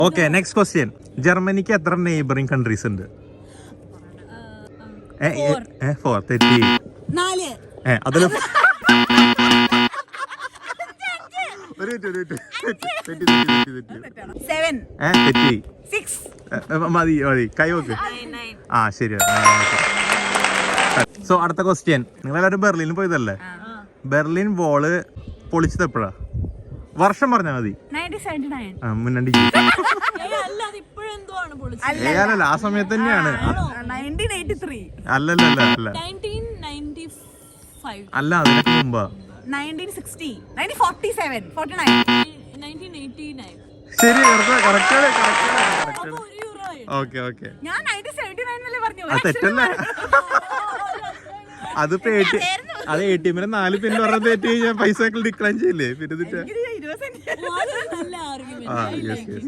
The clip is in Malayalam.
Okay, next question. ജർമ്മനിക്ക് എത്ര നെയ്ബറിംഗ് കൺട്രീസ് ഉണ്ട്? 4. തെറ്റി. അതില് തെറ്റി. മതി കൈ വെക്ക്. ആ ശരി. സോ അടുത്ത ക്വസ്റ്റ്യൻ. നിങ്ങളെല്ലാവരും ബെർലിനിൽ പോയതല്ലേ? ബെർലിൻ വോള് പൊളിച്ചത് എപ്പോഴാ? വർഷം പറഞ്ഞാൽ മതി. മുന്നണ്ടി അല്ലല്ല, ആ സമയത്ത് തന്നെയാണ്. അല്ലല്ല അല്ല, അതിനൊക്കെ മുമ്പാ. ശരി, ഓക്കെ ഓക്കെ. തെറ്റല്ലേ? അത് ATM 4 പിൻ പറഞ്ഞത് തെറ്റി കഴിഞ്ഞാൽ പൈസ ഡിക്ലൈൻ ചെയ്യില്ലേ? പിന്നെ